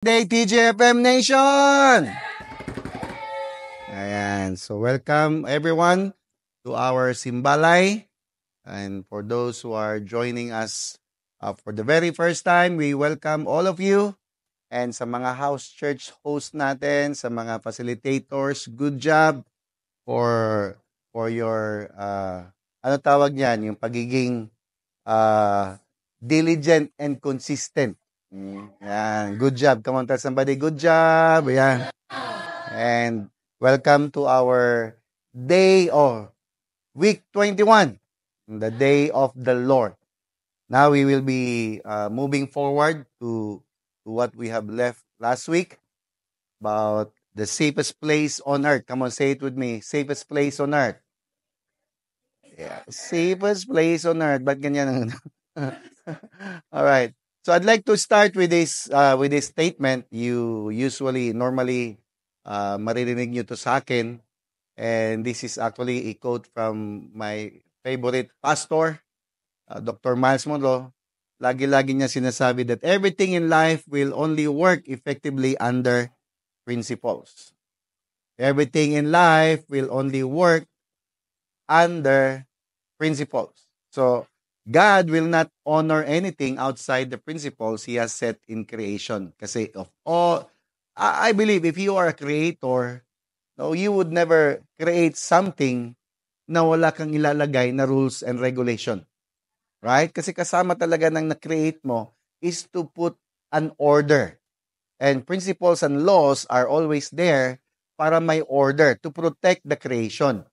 Day TGFM Nation! Ayan. So welcome everyone to our Simbalay. And for those who are joining us for the very first time, we welcome all of you. And sa mga house church host natin, sa mga facilitators, good job for your ano tawag niyan, yung pagiging diligent and consistent. Yan, good job. Come on, tell somebody, good job. Yan. And welcome to our day or week 21, the day of the Lord. Now we will be moving forward to what we have left last week about the safest place on earth. Come on, say it with me. Safest place on earth. Yeah, safest place on earth. Ba't ganyan? All right. So I'd like to start with this statement. You usually normally maririnig nyo to sa akin, and this is actually a quote from my favorite pastor, Dr. Miles Monroe. Lagi-lagi niya sinasabi that everything in life will only work effectively under principles. Everything in life will only work under principles. So, God will not honor anything outside the principles He has set in creation. Kasi of all, I believe if you are a creator, no, you would never create something na wala kang ilalagay na rules and regulation. Right? Kasi kasama talaga ng na-create mo is to put an order. And principles and laws are always there para may order to protect the creation.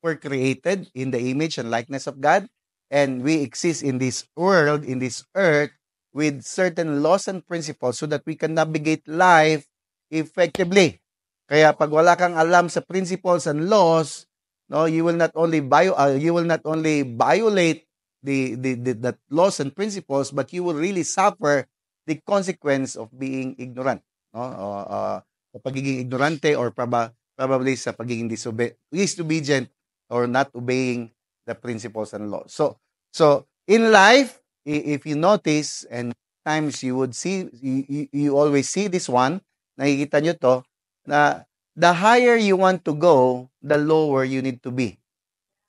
We're created in the image and likeness of God, and we exist in this world, in this earth, with certain laws and principles so that we can navigate life effectively. Kaya pag wala kang alam sa principles and laws, no, you will not only violate the laws and principles, but you will really suffer the consequence of being ignorant, no? Sa pagiging ignorante or probably sa pagiging disobedient or not obeying the principles and laws. So in life, if you notice, and times you would see, you always see this one, nakikita nyo to, na the higher you want to go, the lower you need to be.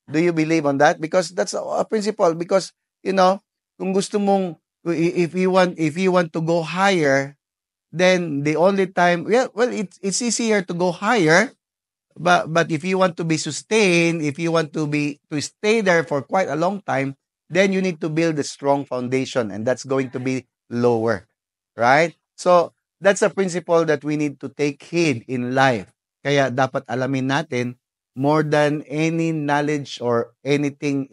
Do you believe on that? Because that's a principle. Because, kung gusto mong, if you want to go higher, then the only time, it's easier to go higher. But if you want to be sustained, if you want to stay there for quite a long time, then you need to build a strong foundation, and that's going to be lower, right? So that's a principle that we need to take heed in life. Kaya dapat alamin natin more than any knowledge or anything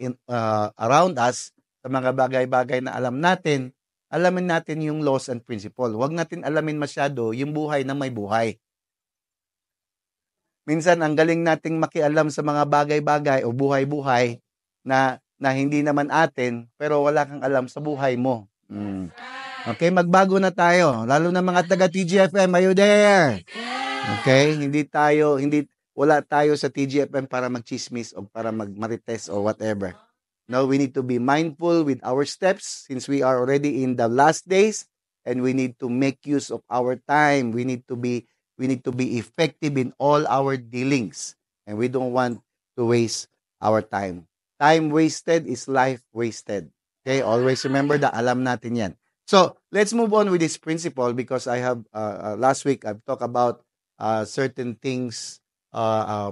around us, sa mga bagay-bagay na alam natin, alamin natin yung laws and principle. Huwag natin alamin masyado yung buhay na may buhay. Minsan, ang galing nating makialam sa mga bagay-bagay o buhay-buhay na hindi naman atin, pero wala kang alam sa buhay mo. Okay, magbago na tayo. Lalo na mga taga-TGFM, are you there? Okay, wala tayo sa TGFM para magchismis o para magmarites o whatever. No, we need to be mindful with our steps since we are already in the last days, and we need to make use of our time. We need to be effective in all our dealings, and we don't want to waste our time. Time wasted is life wasted. Okay, always remember that. Alam natin yan. So, let's move on with this principle because I have, last week, I've talked about certain things,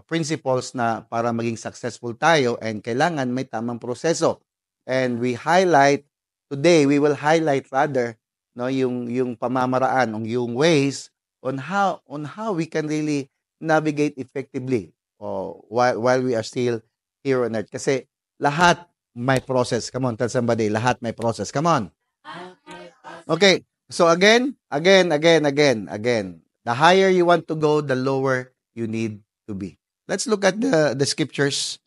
principles na para maging successful tayo, and kailangan may tamang proseso. And we will highlight rather, no, yung pamamaraan, yung ways on how we can really navigate effectively while we are still here on earth. Kasi lahat may process. Come on, tell somebody, lahat may process. Come on. Okay. So again. The higher you want to go, the lower you need to be. Let's look at the scriptures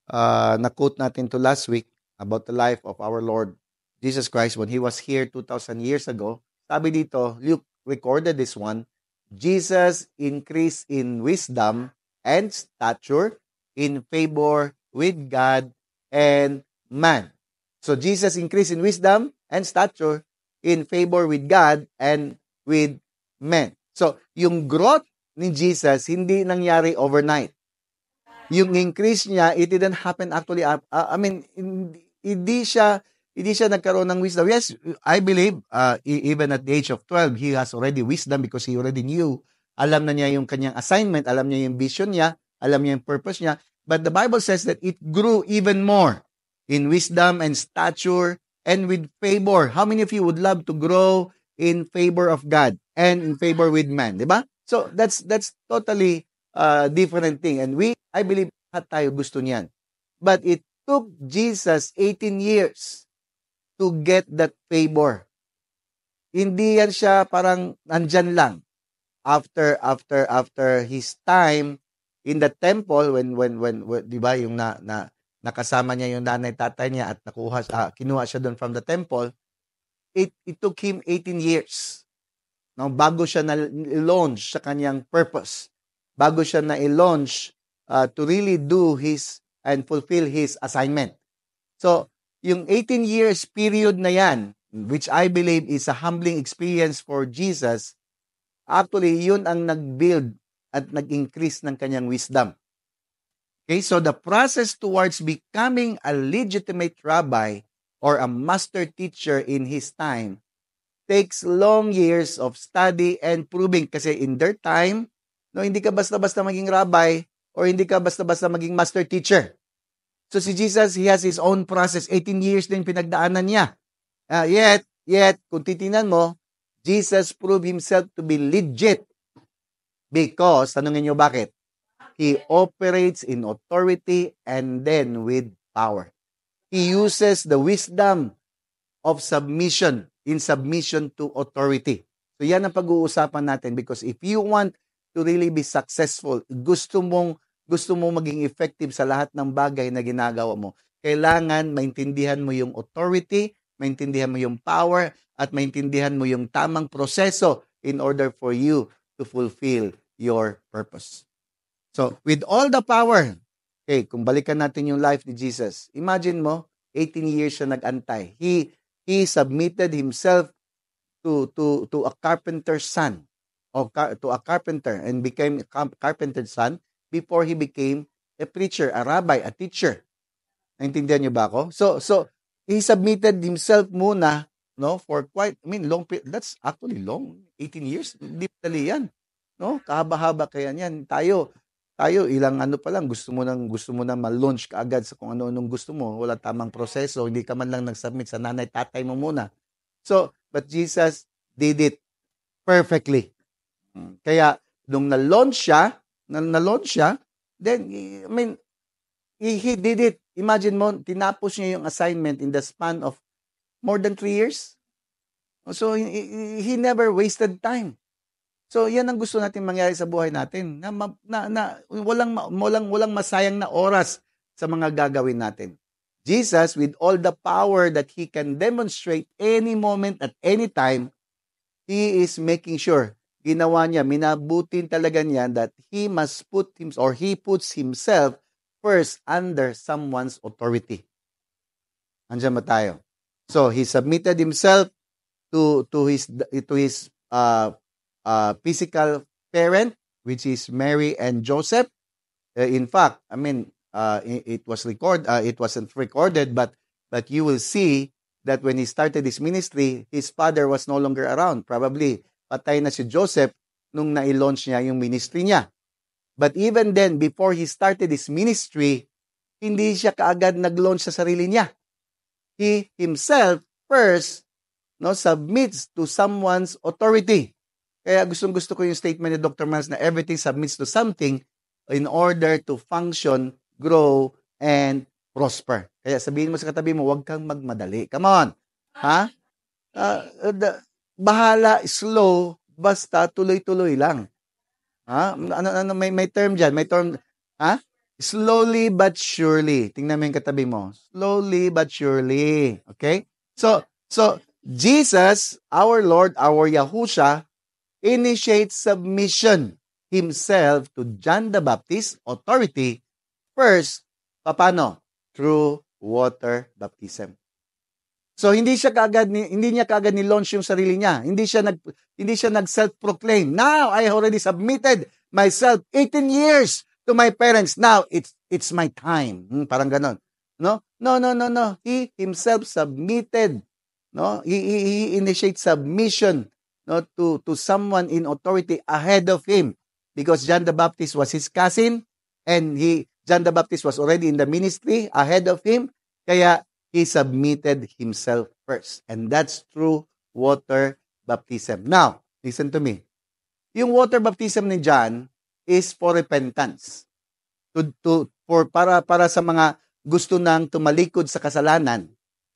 na quote natin to last week about the life of our Lord Jesus Christ when He was here 2,000 years ago. Sabi dito, Luke recorded this one, Jesus increased in wisdom and stature, in favor with God and man. So Jesus increased in wisdom and stature, in favor with God and with men. So, yung growth ni Jesus, hindi nangyari overnight. Yung increase niya, it didn't happen actually. I mean, hindi siya nagkaroon ng wisdom. Yes, I believe, even at the age of 12, he has already wisdom because he already knew. Alam na niya yung kanyang assignment, alam niya yung vision niya, alam niya yung purpose niya. But the Bible says that it grew even more in wisdom and stature and with favor. How many of you would love to grow in favor of God and in favor with man? Diba? So, that's totally different thing. And I believe, lahat tayo gusto niyan. But it took Jesus 18 years to get that favor. Hindi yan siya parang nandyan lang. After his time in the temple, when di ba, yung nakasama niya yung nanay tatay niya at kinuha siya doon from the temple, it took him 18 years. No, bago siya na-launch sa kanyang purpose. Bago siya na-launch to really do his and fulfill his assignment. So, yung 18 years period na yan, which I believe is a humbling experience for Jesus, actually, yun ang nag-build at nag-increase ng kanyang wisdom. Okay, so the process towards becoming a legitimate rabbi or a master teacher in his time takes long years of study and proving. Kasi in their time, no, hindi ka basta-basta maging rabbi or hindi ka basta-basta maging master teacher. So si Jesus, he has his own process. 18 years din pinagdaanan niya. Yet, kung titingnan mo, Jesus proved himself to be legit because, tanungin niyo bakit? He operates in authority and then with power. He uses the wisdom of submission in submission to authority. So yan ang pag-uusapan natin because if you want to really be successful, gusto mong maging effective sa lahat ng bagay na ginagawa mo, kailangan maintindihan mo yung authority, maintindihan mo yung power, at maintindihan mo yung tamang proseso in order for you to fulfill your purpose. So, with all the power, okay, kung balikan natin yung life ni Jesus, imagine mo, 18 years siya nag-antay. He submitted himself to a carpenter's son, or to a carpenter, and became a carpenter's son before he became a preacher, a rabbi, a teacher. Naintindihan niyo ba ako? So he submitted himself muna, no, for quite, long period. That's actually long. 18 years. Hindi dali yan. No? Kahaba-haba kaya yan. Tayo, ilang ano pa lang, gusto mo nang ma-launch ka agad sa kung ano-anong gusto mo. Wala tamang proseso. Hindi ka man lang nag-submit sa nanay, tatay mo muna. So, but Jesus did it perfectly. Kaya, nung na-launch siya, then, he did it. Imagine mo, tinapos niya yung assignment in the span of more than 3 years. So, he never wasted time. So, yan ang gusto natin mangyari sa buhay natin. Na walang masayang na oras sa mga gagawin natin. Jesus, with all the power that he can demonstrate any moment at any time, he is making sure, ginawa niya, minabutin talaga niya that he puts himself first under someone's authority. Andiyan ba tayo? So, he submitted himself to his physical parent, which is Mary and Joseph. In fact, it wasn't recorded, but you will see that when he started his ministry, his father was no longer around. Probably patay na si Joseph nung na-launch niya yung ministry niya. But even then, before he started his ministry, hindi siya kaagad nag-launch sa sarili niya. He himself first submits to someone's authority. Kaya gustong-gusto ko yung statement ni Dr. Miles na everything submits to something in order to function, grow, and prosper. Kaya sabihin mo sa katabi mo, huwag kang magmadali. Come on. Ha? Bahala, slow, basta tuloy-tuloy lang. Ha? May term dyan. May term, ha? Slowly but surely. Tingnan mo yung katabi mo. Slowly but surely. Okay? So Jesus, our Lord, our Yahushua, initiates submission himself to John the Baptist's authority first. Paano? Through water baptism. So hindi niya kaagad ni launch yung sarili niya. Hindi siya nag self-proclaim. Now I already submitted myself 18 years to my parents. Now it's my time. Parang ganon. No? No, no, no, no. He himself submitted. No? He initiates submission, no, to someone in authority ahead of him, because John the Baptist was his cousin, and John the Baptist was already in the ministry ahead of him. Kaya he submitted himself first. And that's true water baptism. Now, listen to me. Yung water baptism ni John is for repentance. Para sa mga gusto nang tumalikod sa kasalanan.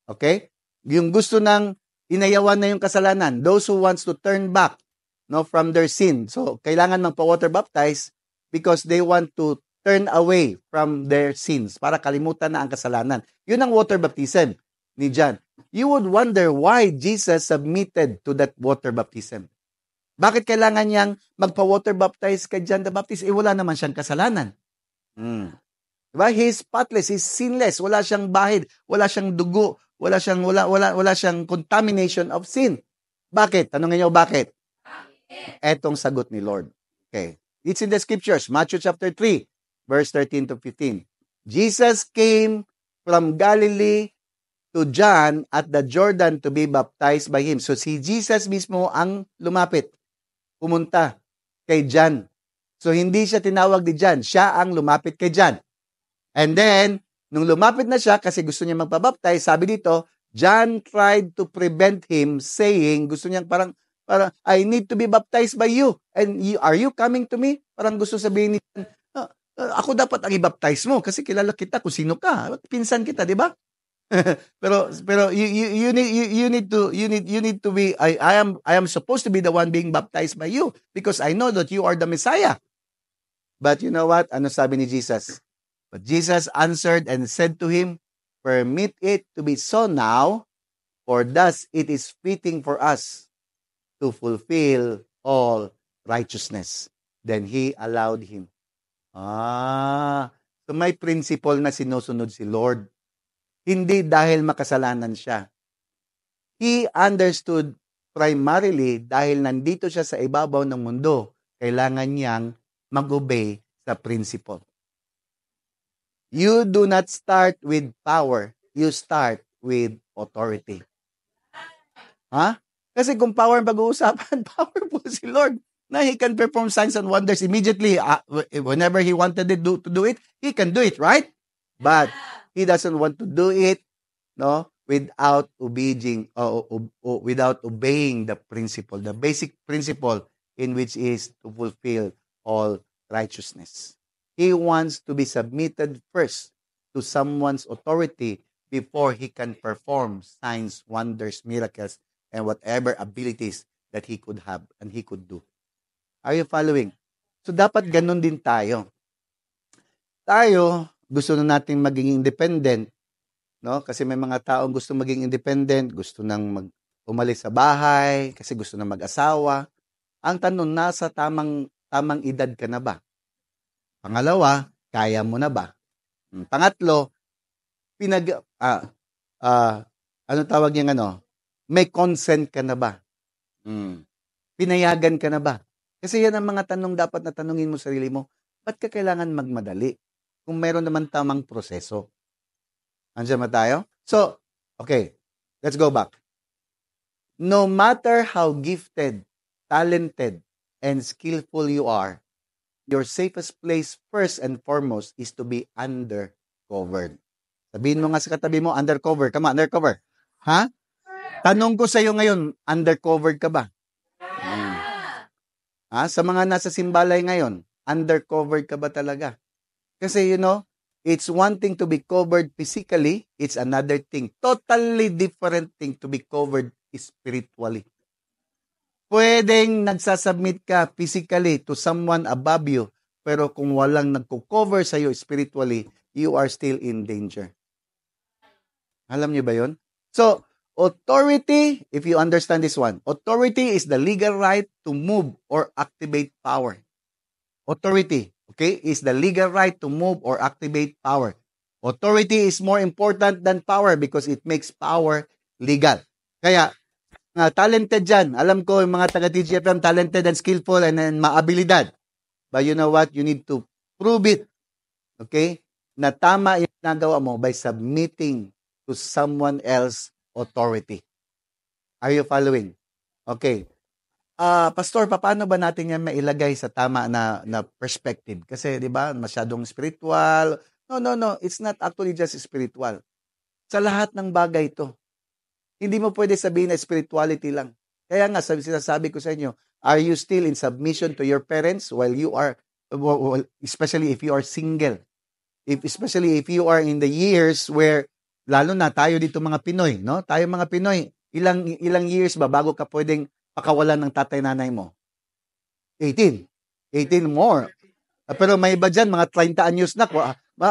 Okay? Yung gusto nang inayawan na yung kasalanan, those who wants to turn back, no, from their sin. So, kailangan magpa-water baptize because they want to turn away from their sins para kalimutan na ang kasalanan. Yun ang water baptism ni John. You would wonder why Jesus submitted to that water baptism. Bakit kailangan niyang magpa-water baptize kay John the Baptist? Wala naman siyang kasalanan. Diba? He's spotless, he's sinless, wala siyang bahid, wala siyang dugo, wala siyang contamination of sin. Bakit? Tanongin niyo bakit? Etong sagot ni Lord. Okay. It's in the scriptures, Matthew chapter 3. Verse 13 to 15. Jesus came from Galilee to John at the Jordan to be baptized by him. So si Jesus mismo ang lumapit, pumunta kay John. So hindi siya tinawag ni John, siya ang lumapit kay John. And then, nung lumapit na siya kasi gusto niya magpabaptize, sabi dito, John tried to prevent him, saying, gusto niyang parang I need to be baptized by you. And are you coming to me? Parang gusto sabihin ni John, ako dapat ang i-baptize mo kasi kilala kita kung sino ka. Pinsan kita, di ba? pero you need to be I am supposed to be the one being baptized by you because I know that you are the Messiah. But you know what? Ano sabi ni Jesus? But Jesus answered and said to him, permit it to be so now, for thus it is fitting for us to fulfill all righteousness. Then he allowed him. So may principle na sinusunod si Lord. Hindi dahil makasalanan siya. He understood primarily dahil nandito siya sa ibabaw ng mundo, kailangan niyang mag-obey sa principle. You do not start with power. You start with authority. Kasi kung power ang pag-uusapan, powerful si Lord. Na He can perform signs and wonders immediately. Whenever He wanted to do it, He can do it, right? But He doesn't want to do it, no, without obeying the principle, the basic principle in which is to fulfill all righteousness. He wants to be submitted first to someone's authority before He can perform signs, wonders, miracles, and whatever abilities that He could have and He could do. Are you following? So, dapat ganun din tayo. Tayo, gusto na natin maging independent, no? Kasi may mga taong gusto maging independent, gusto nang umalis sa bahay, kasi gusto na mag-asawa. Ang tanong, nasa tamang edad ka na ba? Pangalawa, kaya mo na ba? Pangatlo, ano tawag niyang may consent ka na ba? Pinayagan ka na ba? Kasi yan ang mga tanong dapat na tanungin mo sarili mo. Ba't ka kailangan magmadali? Kung meron naman tamang proseso. Andiyan ba tayo? So, okay. Let's go back. No matter how gifted, talented, and skillful you are, your safest place first and foremost is to be undercovered. Sabihin mo nga sa katabi mo, undercover. Come on, undercover. Ha? Tanong ko sa iyo ngayon, undercovered ka ba? Sa mga nasa simbalay ngayon, undercovered ka ba talaga? Kasi it's one thing to be covered physically, it's another thing, totally different thing to be covered spiritually. Pwedeng nagsasubmit ka physically to someone above you, pero kung walang nagko-cover sa iyo spiritually, you are still in danger. Alam niyo ba yon? So, authority, if you understand this one, authority is the legal right to move or activate power. Authority, okay, is the legal right to move or activate power. Authority is more important than power because it makes power legal. Kaya, talented dyan. Alam ko, yung mga taga-TGFM, talented and skillful and maabilidad. But you know what? You need to prove it. Okay? Na tama yung ginagawa mo by submitting to someone else authority. Are you following? Okay. Pastor, paano ba natin yan mailagay sa tama na perspective? Kasi, di ba, masyadong spiritual. No. It's not actually just spiritual. Sa lahat ng bagay ito. Hindi mo pwede sabihin na spirituality lang. Kaya nga, sinasabi ko sa inyo, are you still in submission to your parents while you are, especially if you are single? Especially if you are in the years where, lalo na tayo dito mga Pinoy, no? Tayo mga Pinoy, ilang years ba bago ka pwedeng pakawalan ng tatay-nanay mo? 18. 18 more. Pero may iba dyan, mga 30 anyos na,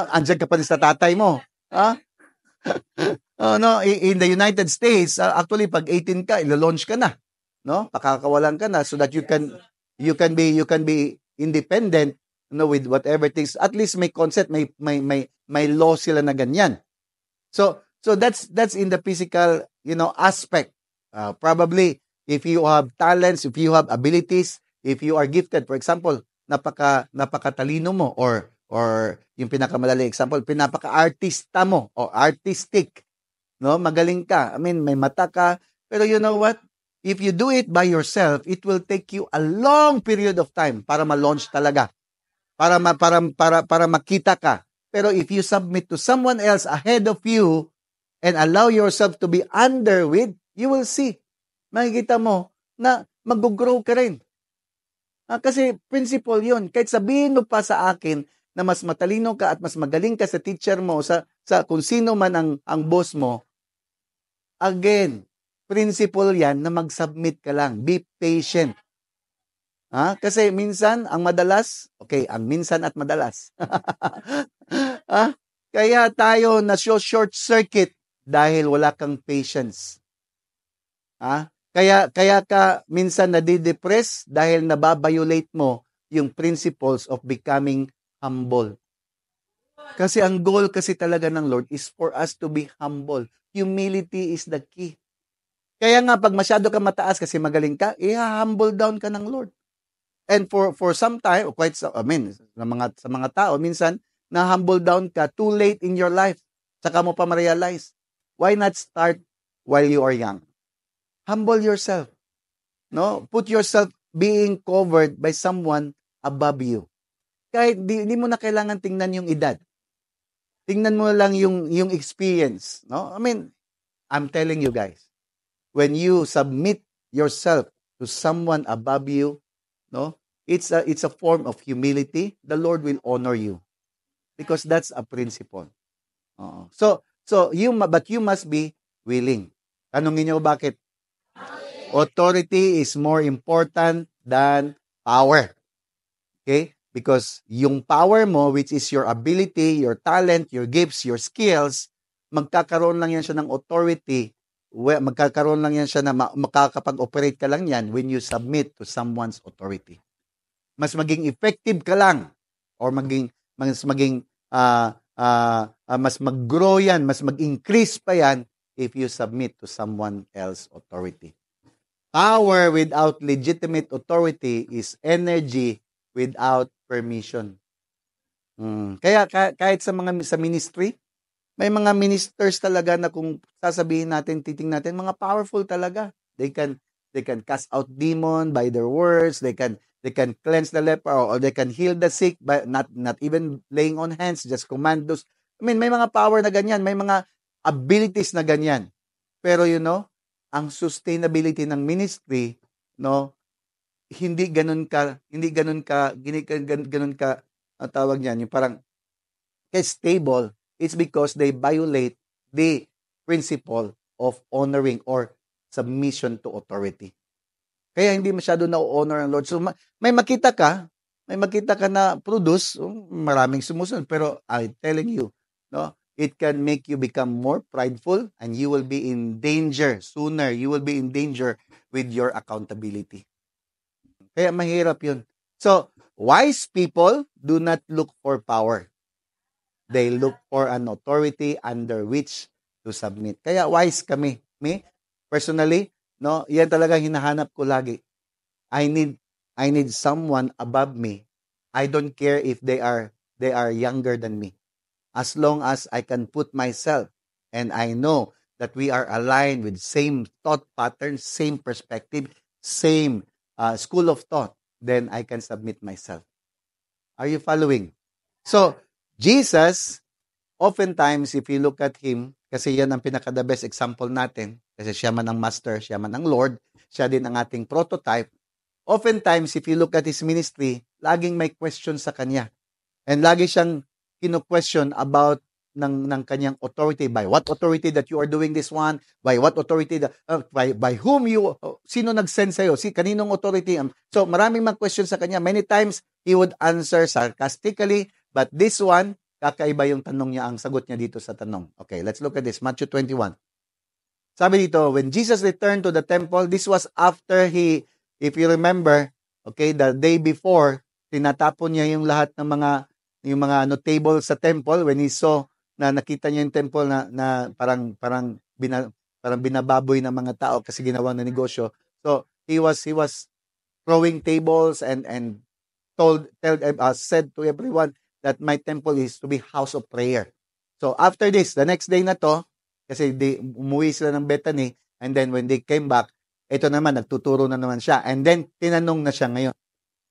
andyan ka pa rin sa tatay mo. Ha? Oh, no, in the United States, actually pag 18 ka, ilo-launch ka na, no? Pakakawalan ka na so that you can be independent, with whatever things. At least may concept, may law sila na ganyan. So that's in the physical, aspect. Probably if you have talents, if you have abilities, if you are gifted, for example, napakatalino mo or yung pinakamadali example, pinapaka-artista mo o artistic. No, magaling ka. I mean, may mata ka. Pero you know what? If you do it by yourself, it will take you a long period of time para ma-launch talaga. Para makita ka. Pero if you submit to someone else ahead of you and allow yourself to be under with, you will see. Makikita mo na mag-grow ka rin. Kasi principle yun. Kahit sabihin mo pa sa akin na mas matalino ka at mas magaling ka sa teacher mo, sa kung sino man ang boss mo, again, principle yan na mag-submit ka lang. Be patient. Kasi minsan, ang minsan at madalas. Kaya tayo short circuit dahil wala kang patience. Kaya ka minsan nadidepress dahil nababiolate mo yung principles of becoming humble. Kasi ang goal kasi talaga ng Lord is for us to be humble. Humility is the key. Kaya nga pag masyado ka mataas kasi magaling ka, humble down ka ng Lord. And for some time, sa mga tao, minsan, na-humble down ka too late in your life. Saka mo pa ma-realize. Why not start while you are young? Humble yourself. No? Put yourself being covered by someone above you. Kahit di mo na kailangan tingnan yung edad. Tingnan mo lang yung experience. No? I mean, I'm telling you guys, when you submit yourself to someone above you, no, it's a form of humility. The Lord will honor you because that's a principle. But you must be willing. Tanungin niyo bakit? Authority is more important than power. Okay? Because yung power mo, which is your ability, your talent, your gifts, your skills, magkakaroon lang yan siya ng authority. Magkakaroon lang yan siya na makakapag-operate ka lang yan when you submit to someone's authority. Mas maging effective ka lang or mas mag-grow yan, mas mag-increase pa yan if you submit to someone else's authority. Power without legitimate authority is energy without permission. Kaya kahit sa ministry, may mga ministers talaga na kung sasabihin natin, titingnan natin, mga powerful talaga. They can cast out demon by their words. They can cleanse the leper or they can heal the sick by not even laying on hands, just command those. I mean, may mga power na ganyan, may mga abilities na ganyan. Pero ang sustainability ng ministry, hindi ganun ka ang tawag niyan, yung parang stable. It's because they violate the principle of honoring or submission to authority. Kaya hindi masyado na-honor ang Lord. So may makita ka na produce, maraming sumusunod, pero I'm telling you, it can make you become more prideful and you will be in danger sooner. You will be in danger with your accountability. Kaya mahirap yun. So, wise people do not look for power. They look for an authority under which to submit. Kaya wise kami. Me, personally, no, yan talaga hinahanap ko lagi. I need I need someone above me. I don't care if they are younger than me. As long as I can put myself and I know that we are aligned with same thought pattern, same perspective, same school of thought, then I can submit myself. Are you following? So, Jesus, oftentimes, if you look at Him, kasi yan ang pinaka-the best example natin, kasi siya man ang master, siya man ang Lord, siya din ang ating prototype. Oftentimes, if you look at His ministry, laging may question sa Kanya. And lagi siyang kino-question about ng kanyang authority. By what authority that you are doing this one? By what authority that, by whom you, sino nag-send sa'yo? Kaninong authority? So maraming mga question sa kanya. Many times, he would answer sarcastically, but this one, kakaiba yung tanong niya, ang sagot niya dito sa tanong. Okay, let's look at this. Matthew 21. Sabi dito, when Jesus returned to the temple, this was after he, if you remember, okay, the day before, tinatapon niya yung lahat ng mga table sa temple when he saw na nakita niya yung temple na parang binababoy ng mga tao kasi ginawa na negosyo. So he was throwing tables and said to everyone that my temple is to be house of prayer. So after this, the next day na to, kasi umuwi sila ng Bethany, and then when they came back, ito naman, nagtuturo na naman siya. And then, tinanong na siya ngayon.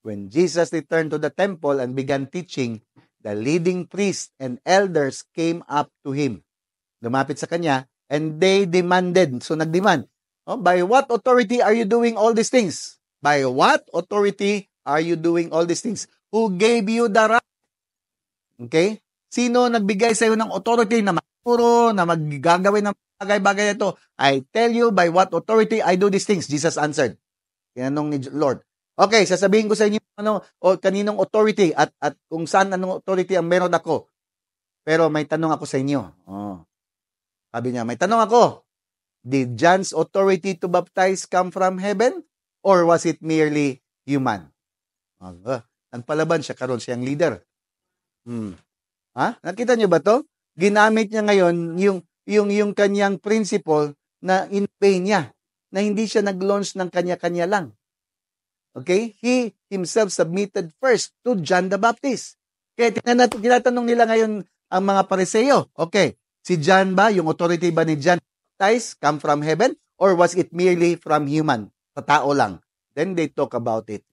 When Jesus returned to the temple and began teaching, the leading priests and elders came up to him. Lumapit sa kanya, and they demanded. So, nagdemand. By what authority are you doing all these things? By what authority are you doing all these things? Who gave you the right? Okay? Sino nagbigay sa iyo ng authority na magturo, na maggagawin ng bagay-bagay ito? I tell you by what authority I do these things. Jesus answered. Tinanong ni Lord. Okay, sasabihin ko sa inyo kaninong authority at kung saan anong authority ang meron ako. Pero may tanong ako sa inyo. Sabi niya, may tanong ako. Did John's authority to baptize come from heaven? Or was it merely human? Nagpalaban siya, karon siyang leader. Nakita niyo ba to? Ginamit niya ngayon yung kanyang principle na in-pay niya, na hindi siya nag-launch ng kanya-kanya lang. Okay? He himself submitted first to John the Baptist. Kaya tinatanong nila ngayon ang mga Pariseo. Okay, si John ba, yung authority ba ni John baptized come from heaven? Or was it merely from human? Sa tao lang. Then they talk about it.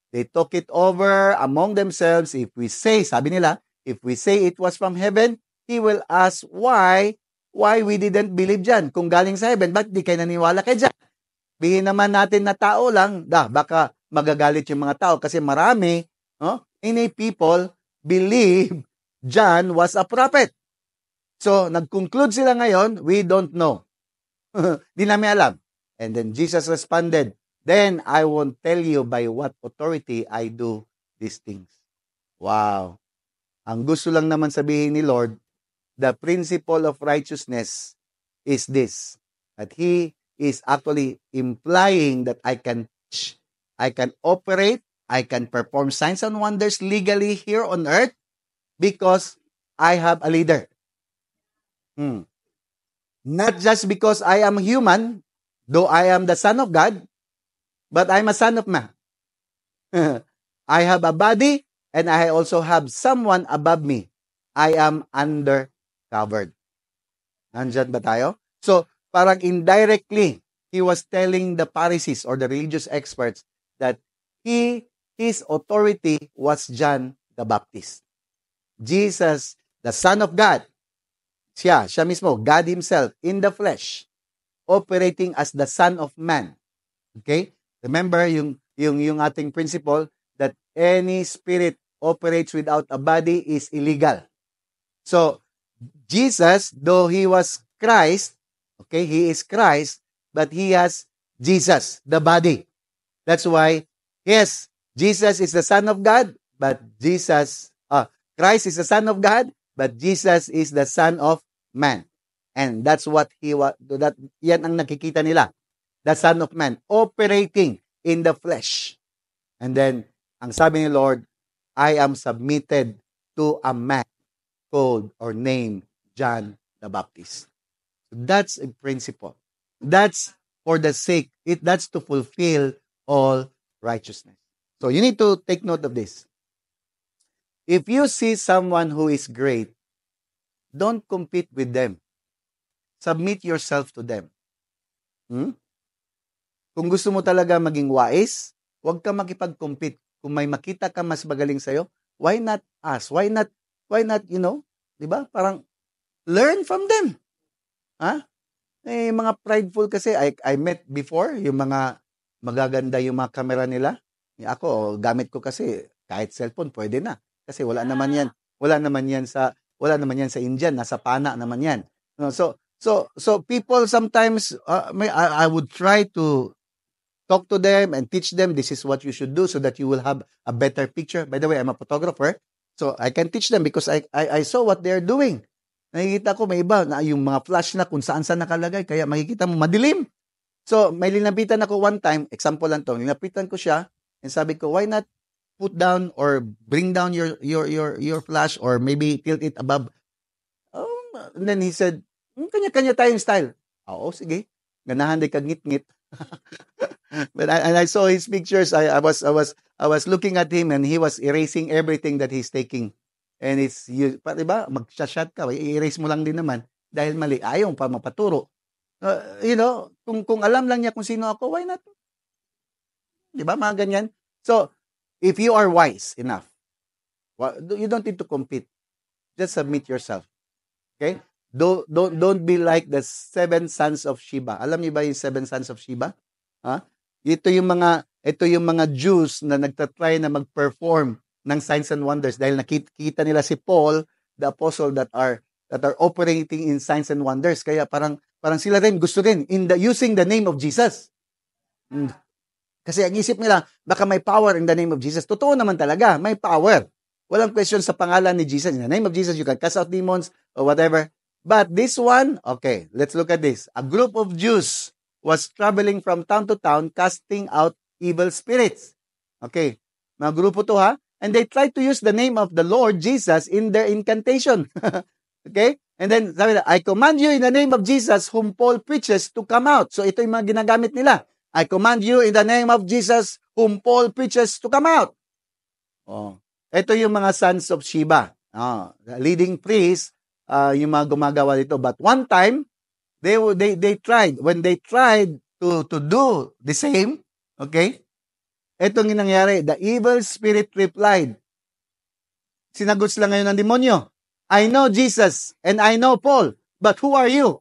They talk it over among themselves. If we say, sabi nila, if we say it was from heaven, he will ask why we didn't believe John. Kung galing sa heaven, bakit di kayo naniwala kay John? Bihin naman natin na tao lang, baka magagalit yung mga tao kasi marami, many people believe John was a prophet. So, nag-conclude sila ngayon, we don't know. Di namin alam. And then Jesus responded, then I won't tell you by what authority I do these things. Wow. Ang gusto lang naman sabihin ni Lord, the principle of righteousness is this, that He is actually implying that I can teach, I can operate, I can perform signs and wonders legally here on earth because I have a leader. Not just because I am human, though I am the Son of God, but I'm a son of man. I have a body and I also have someone above me. I am undercovered. Nandyan ba tayo? So, parang indirectly, he was telling the Pharisees or the religious experts that his authority was John the Baptist. Jesus, the Son of God, siya mismo, God himself in the flesh, operating as the Son of Man. Okay? Remember yung ating principle that any spirit operates without a body is illegal. So, Jesus, though he was Christ, okay, he is Christ, but he has Jesus, the body. That's why, yes, Jesus is the Son of God, but Christ is the Son of God, but Jesus is the Son of Man. And that's what yan ang nakikita nila. The Son of Man, operating in the flesh. And then, ang sabi ni Lord, I am submitted to a man called or named John the Baptist. So that's a principle. That's for the sake, that's to fulfill all righteousness. So you need to take note of this. If you see someone who is great, don't compete with them. Submit yourself to them. Hmm? Kung gusto mo talaga maging wise, huwag ka makipag-compete. Kung may makita ka mas magaling sa'yo, why not us? Why not, di ba? Parang, learn from them. Ha? Mga prideful kasi, I met before, yung mga magaganda yung mga camera nila. Ako, gamit ko kasi, kahit cellphone, pwede na. Kasi wala naman yan. Wala naman yan sa Indian, nasa pana naman yan. No, so people sometimes, I would try to talk to them and teach them this is what you should do so that you will have a better picture. By the way, I'm a photographer, so I can teach them because I saw what they're doing. Nakikita ko may iba na yung mga flash na kung saan nakalagay, kaya makikita mo madilim. So may linapitan ako one time, example lang to, linapitan ko siya and sabi ko, why not put down or bring down your flash or maybe tilt it above. And then he said, kanya-kanya tayong style. Oo, sige. Ganahan di kagngit-ngit. But I saw his pictures. I was looking at him and he was erasing everything that he's taking. And it's diba? Mag-shot ka, i-erase mo lang din naman dahil mali. Ayaw pa mapaturo. Kung alam lang niya kung sino ako, why not? Diba? Mga ganyan. So, if you are wise enough, you don't need to compete. Just submit yourself. Okay? Don't be like the 7 sons of Sheba. Alam niyo ba yung 7 sons of Sheba? Ha? Ito yung mga Jews na nagtatry na mag-perform ng signs and wonders dahil nakita nila si Paul, the apostle that are operating in signs and wonders. Kaya parang sila rin gusto rin using the name of Jesus. Kasi ang isip nila, baka may power in the name of Jesus. Totoo naman talaga, may power. Walang question sa pangalan ni Jesus. In the name of Jesus, you can cast out demons or whatever. But this one, okay, let's look at this. A group of Jews was traveling from town to town casting out evil spirits. Okay, mga grupo to ha. And they tried to use the name of the Lord Jesus in their incantation. Okay? And then, sabi na, I command you in the name of Jesus whom Paul preaches to come out. So ito yung mga ginagamit nila. I command you in the name of Jesus whom Paul preaches to come out. Oh. Ito yung mga sons of Sheba. Leading priests, yung mga gumagawa dito. But one time, they tried. When they tried to do the same, okay, etong nangyari, the evil spirit replied. Sinagot sila ngayon ng demonyo. I know Jesus and I know Paul, but who are you?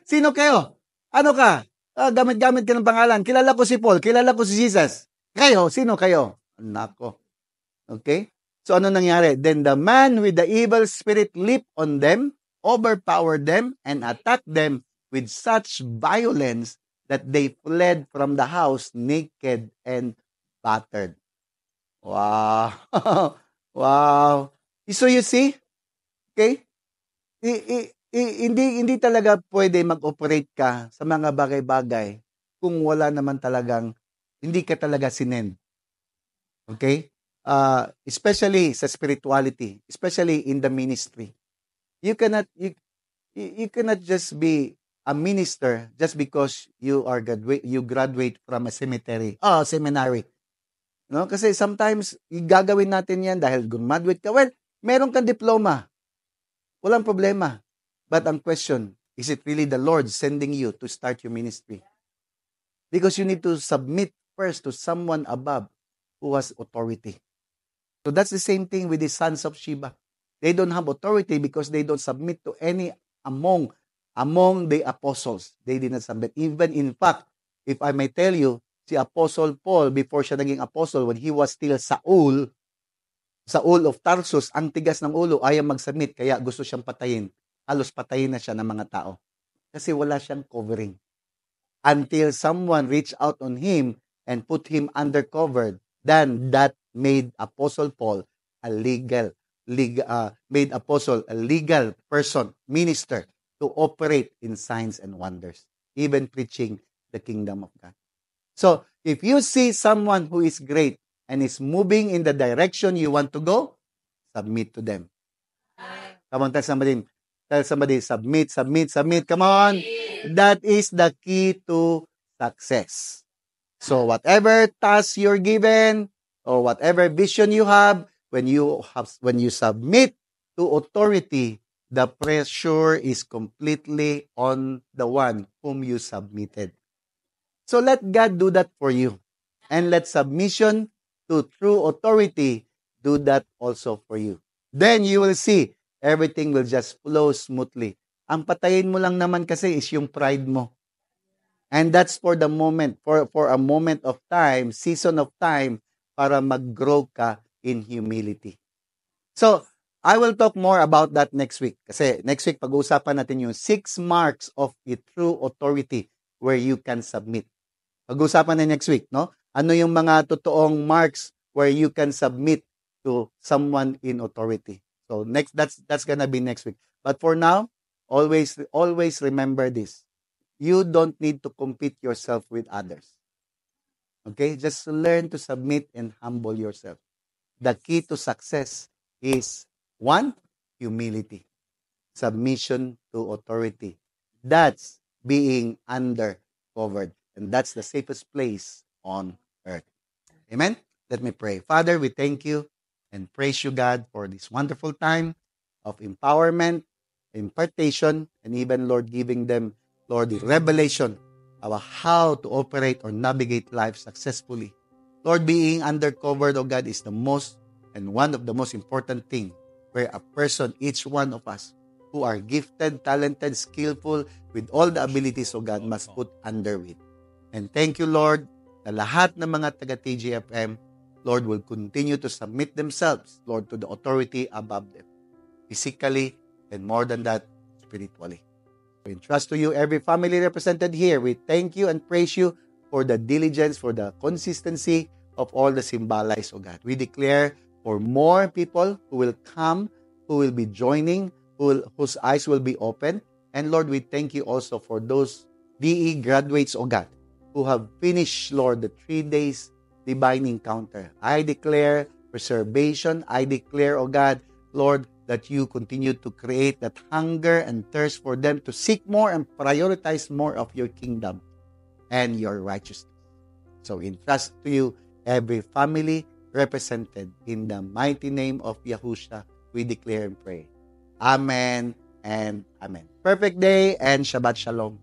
Sino kayo? Ano ka? Gamit-gamit ka ng pangalan. Kilala ko si Paul, kilala ko si Jesus. Kayo, sino kayo? Nako. Okay? So ano nangyari? Then the man with the evil spirit leaped on them, overpowered them, and attacked them with such violence that they fled from the house naked and battered. Wow. Wow. So you see? Okay? Hindi talaga pwede mag-operate ka sa mga bagay-bagay kung wala naman talagang, hindi ka talaga sinend. Okay? Especially sa spirituality, especially in the ministry. You cannot just be a minister just because you graduate from a seminary. No? Kasi sometimes gagawin natin yan dahil graduate ka. Well, meron kang diploma. Walang problema. But ang question, is it really the Lord sending you to start your ministry? Because you need to submit first to someone above who has authority. So that's the same thing with the sons of Sheba. They don't have authority because they don't submit to any among the apostles. They did not submit. Even in fact, if I may tell you, si Apostle Paul, before siya naging apostle, when he was still Saul of Tarsus, ang tigas ng ulo, ayaw mag-submit, kaya gusto siyang patayin. Halos patayin na siya ng mga tao. Kasi wala siyang covering. Until someone reached out on him and put him under cover, then that made Apostle Paul a legal person, minister, to operate in signs and wonders, even preaching the kingdom of God. So, if you see someone who is great and is moving in the direction you want to go, submit to them. Come on, tell somebody, submit. Come on. That is the key to success. So whatever task you're given or whatever vision you have, when you submit to authority, the pressure is completely on the one whom you submitted. So let God do that for you. And let submission to true authority do that also for you. Then you will see everything will just flow smoothly. Ang patayin mo lang naman kasi is yung pride mo. And that's for the moment, for a moment of time, season of time, para mag-grow ka in humility. So, I will talk more about that next week. Kasi next week, pag-uusapan natin yung 6 marks of a true authority where you can submit. Pag-uusapan na next week, no? Ano yung mga totoong marks where you can submit to someone in authority. So, that's gonna be next week. But for now, always remember this. You don't need to compete yourself with others. Okay? Just learn to submit and humble yourself. The key to success is one, humility, submission to authority. That's being under covered. And that's the safest place on earth. Amen? Let me pray. Father, we thank you and praise you, God, for this wonderful time of empowerment, impartation, and even, Lord, giving them, Lord, the revelation of how to operate or navigate life successfully. Lord, being undercovered, oh God, is the most and one of the most important thing where a person, each one of us, who are gifted, talented, skillful, with all the abilities, oh God, must put under it. And thank you, Lord, na lahat ng mga taga-TGFM, Lord, will continue to submit themselves, Lord, to the authority above them, physically, and more than that, spiritually. We entrust to you every family represented here. We thank you and praise you for the diligence, for the consistency of all the Simbalais, O God. We declare for more people who will come, who will be joining, whose eyes will be open. And Lord, we thank you also for those DE graduates, O God, who have finished, Lord, the 3 days divine encounter. I declare preservation. I declare, O God, Lord, that you continue to create that hunger and thirst for them to seek more and prioritize more of your kingdom and your righteousness. So entrust to you every family represented in the mighty name of Yahushua. We declare and pray. Amen and amen. Perfect day and Shabbat Shalom.